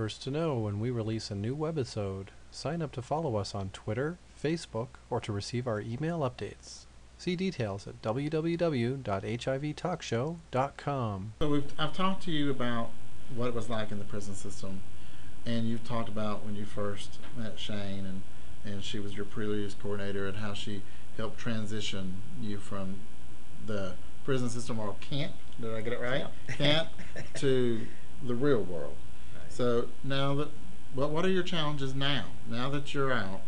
first to know when we release a new webisode. Sign up to follow us on Twitter, Facebook, or to receive our email updates. See details at www.hivtalkshow.com. So I've talked to you about what it was like in the prison system, and you've talked about when you first met Shane, and she was your pre-release coordinator, and how she helped transition you from the prison system, or camp, did I get it right? Yeah. Camp to the real world. Right. So now that, what are your challenges now? Now that you're out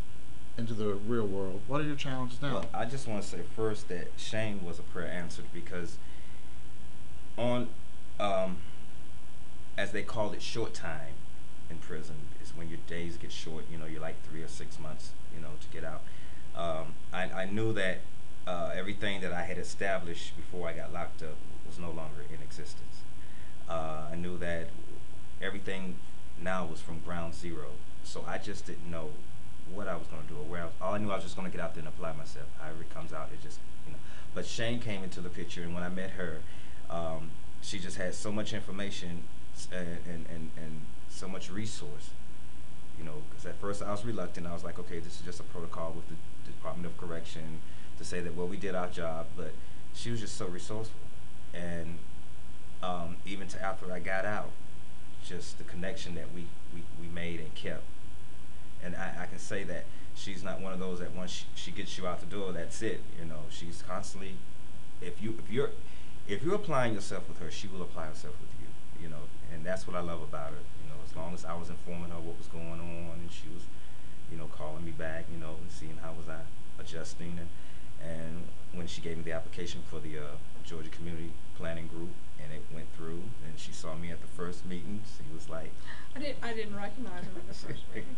into the real world, what are your challenges now? Well, I just want to say first that Shane was a prayer answered, because on, as they call it, short time in prison is when your days get short. You know, you're like 3 or 6 months, you know, to get out. I knew that everything that I had established before I got locked up was no longer in existence. I knew that everything now was from ground zero. So I just didn't know what I was going to do or where I was. All I knew, I was just going to get out there and apply myself. However it comes out, it just, you know. But Shane came into the picture, and when I met her, she just had so much information and so much resource. You know, because at first I was reluctant. I was like, okay, this is just a protocol with the Department of Correction to say that, well, we did our job. But she was just so resourceful. And even to after I got out, just the connection that we made and kept. And I can say that she's not one of those that once she gets you out the door, that's it. You know, she's constantly, if you're applying yourself with her, she will apply herself with you. You know, and that's what I love about her. You know, as long as I was informing her what was going on, and she was, you know, calling me back, you know, and seeing how was I adjusting, and when she gave me the application for the Georgia Community Planning Group, and it went through, and she saw me at the first meeting, she was like, I didn't recognize him at the first meeting.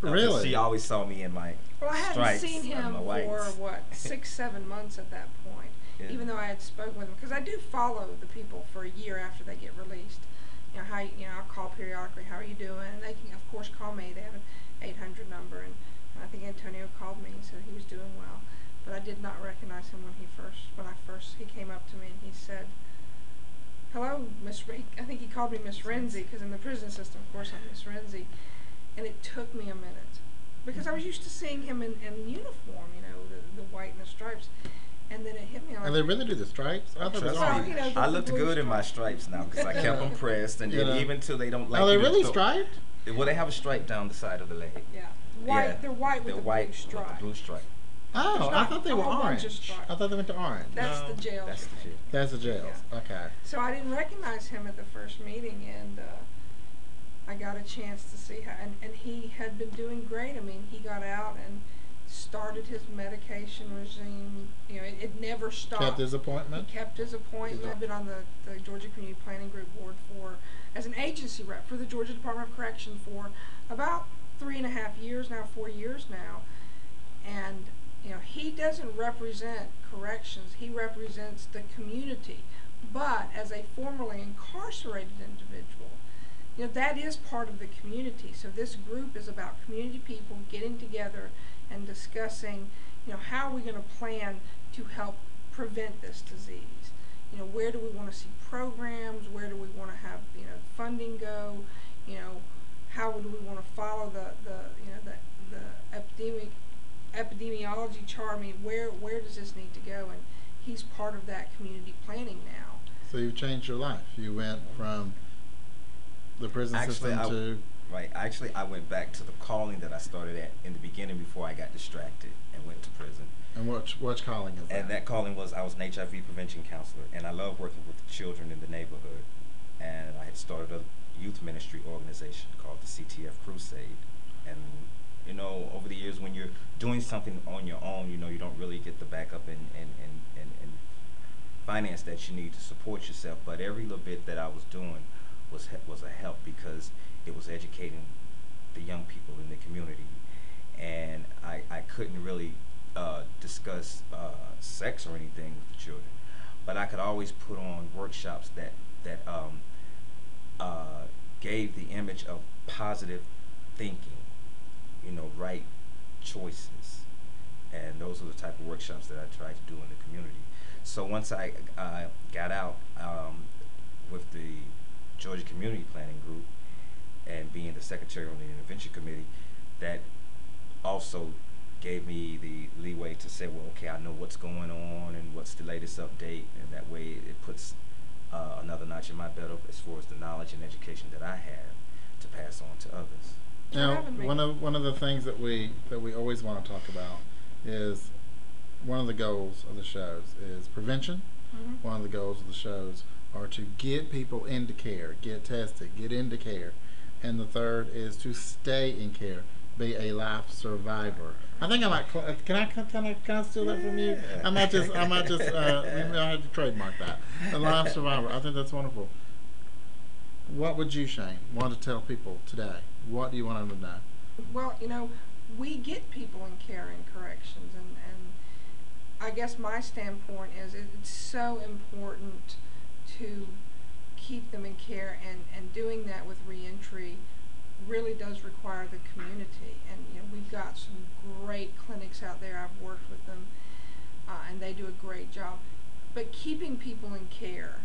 Really? She always saw me in my Well, I hadn't stripes seen and him my for, whites. what, 6-7 months at that point, Yeah. even though I had spoken with him. Because I do follow the people for a year after they get released. You know, I'll call periodically, how are you doing? And they can, of course, call me. They have an 800 number, and I think Antonio called me and said he was doing well. But I did not recognize him when he came up to me and he said, hello, Miss Renzi. I think he called me Miss Renzi, because in the prison system, of course, I'm Miss Renzi. And it took me a minute, because I was used to seeing him in uniform, you know, the white and the stripes. And then it hit me. And they really do the stripes? I thought it was Trust me, orange. you know, I the looked blue good in my stripes now, because I kept them pressed, and then Yeah. even till they don't like. Are they you to really throw- striped? Well, they have a stripe down the side of the leg. Yeah, white. Yeah. They're white with They're the white blue stripe. with the blue stripe. Oh, There's I not thought they a were whole bunch orange. of stripes. I thought they went to orange. That's No, the jails. that's the jail. That's the jails. Yeah. Okay. So I didn't recognize him at the first meeting, and I got a chance to see how, and he had been doing great. I mean, he got out and started his medication regime. You know, it never stopped. Kept his appointment? He kept his appointment. I've been on the Georgia Community Planning Group board as an agency rep for the Georgia Department of Correction for about 3.5 years now, 4 years now. And, you know, he doesn't represent corrections. He represents the community. But as a formerly incarcerated individual, you know, that is part of the community. So this group is about community people getting together and discussing, you know, how are we going to plan to help prevent this disease? You know, where do we want to see programs? Where do we want to have, you know, funding go? You know, how do we want to follow the epidemiology chart? I mean, where does this need to go? And he's part of that community planning now. So you've changed your life. You went from the prison system to... Right. Actually, I went back to the calling that I started at in the beginning before I got distracted and went to prison. And which calling is that? And that calling was, I was an HIV prevention counselor, and I love working with the children in the neighborhood. And I had started a youth ministry organization called the CTF Crusade. And, you know, over the years, when you're doing something on your own, you know, you don't really get the backup and finance that you need to support yourself. But every little bit that I was doing was a help, because it was educating the young people in the community. And I couldn't really discuss sex or anything with the children, but I could always put on workshops that gave the image of positive thinking, you know, right choices, and those are the type of workshops that I tried to do in the community. So once I got out with the Georgia Community Planning Group, and being the secretary on the intervention committee, that also gave me the leeway to say, well, okay, I know what's going on and what's the latest update, and that way it puts another notch in my belt as far as the knowledge and education that I have to pass on to others. Now, one of the things that we always want to talk about is one of the goals of the shows is prevention. Mm-hmm. One of the goals of the shows are to get people into care, get tested, get into care, and the third is to stay in care, be a life survivor. I think I might. Can I steal that from you? I might just. I have to trademark that. A life survivor. I think that's wonderful. What would you, Shane, want to tell people today? What do you want them to know? Well, we get people in care and corrections, and I guess my standpoint is it's so important to keep them in care, and doing that with reentry really does require the community. And we've got some great clinics out there. I've worked with them, and they do a great job. But keeping people in care,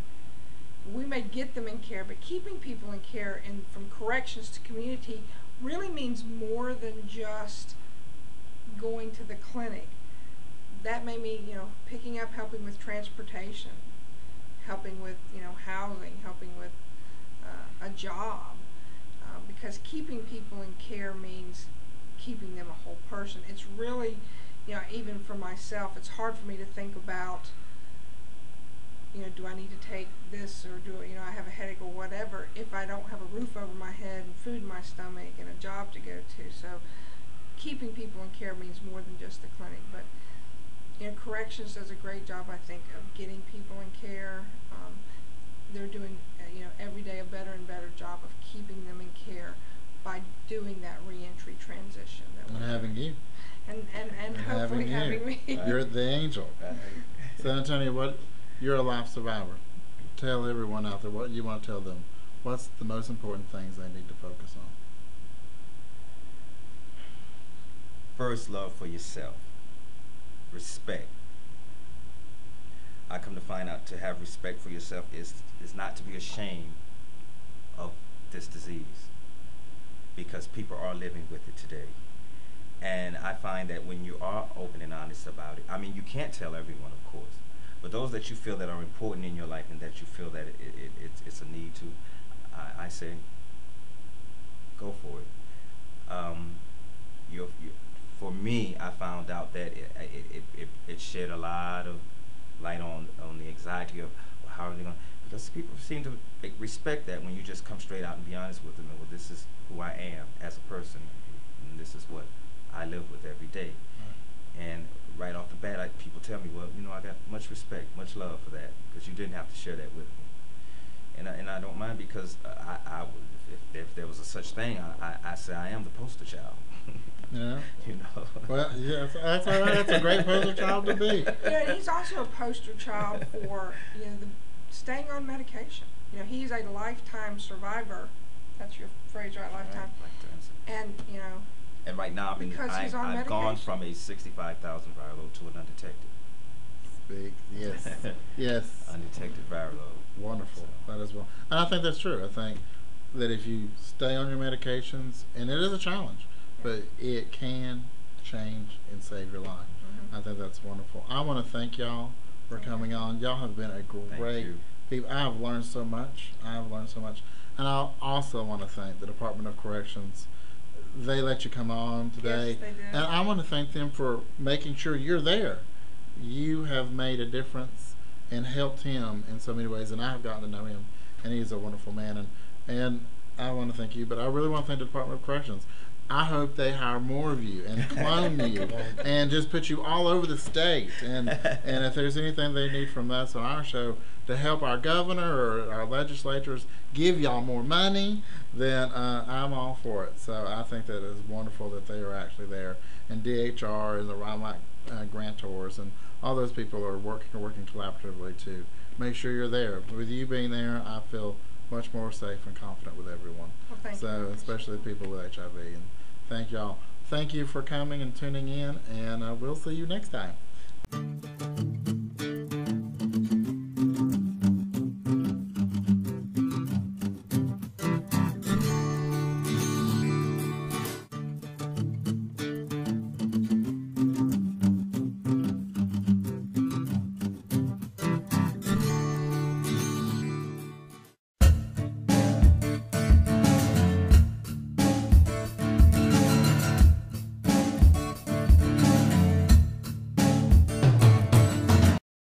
we may get them in care, but keeping people in care and from corrections to community really means more than just going to the clinic. That may mean picking up, helping with transportation, helping with housing, helping with a job. Because keeping people in care means keeping them a whole person. It's really, even for myself, it's hard for me to think about, do I need to take this, or do I have a headache or whatever, if I don't have a roof over my head and food in my stomach and a job to go to. So keeping people in care means more than just the clinic. But corrections does a great job, I think, of getting people in care. They're doing every day a better and better job of keeping them in care by doing that reentry transition. And having you. And hopefully having me. You're the angel. So Antonio, you're a life survivor. Tell everyone out there what you want to tell them. What's the most important things they need to focus on? First, love for yourself. Respect. I come to find out to have respect for yourself is not to be ashamed of this disease, because people are living with it today. And I find that when you are open and honest about it, you can't tell everyone, of course, but those that you feel that are important in your life and that you feel that it's a need to, I say, go for it. For me, I found out that it shed a lot of light on the anxiety of how are they going, because people seem to respect that when you just come straight out and be honest with them, and well, this is who I am as a person, and this is what I live with every day. And right off the bat, people tell me, well, I got much respect, much love for that, because you didn't have to share that with me. And I don't mind, because if there was a such thing, I say I am the poster child. Yeah. Well, yes, that's all right. That's a great poster child to be. He's also a poster child for the staying on medication. He's a lifetime survivor. That's your phrase, right? Lifetime. And And right now, I've gone from a 65,000 viral load to an undetected. Speak. Yes. Yes. Undetected viral load. Wonderful. So. That is well. And I think that's true. I think that if you stay on your medications, and it is a challenge, but it can change and save your life. Mm-hmm. I think that's wonderful. I want to thank y'all for coming on. Y'all have been a great people. I have learned so much. And I also want to thank the Department of Corrections. They let you come on today. Yes, they did. And I want to thank them for making sure you're there. You have made a difference and helped him in so many ways, and I have gotten to know him, and he's a wonderful man. And I want to thank you, but I really want to thank the Department of Corrections. I hope they hire more of you and clone you and just put you all over the state. And if there's anything they need from us on our show to help our governor or our legislators give y'all more money, then I'm all for it. So I think that it's wonderful that they are actually there. And DHR and the RIMAC grantors and all those people are working collaboratively to make sure you're there. With you being there, I feel much more safe and confident with everyone. Well, thank you. Especially people with HIV. And thank y'all. Thank you for coming and tuning in, and we'll see you next time.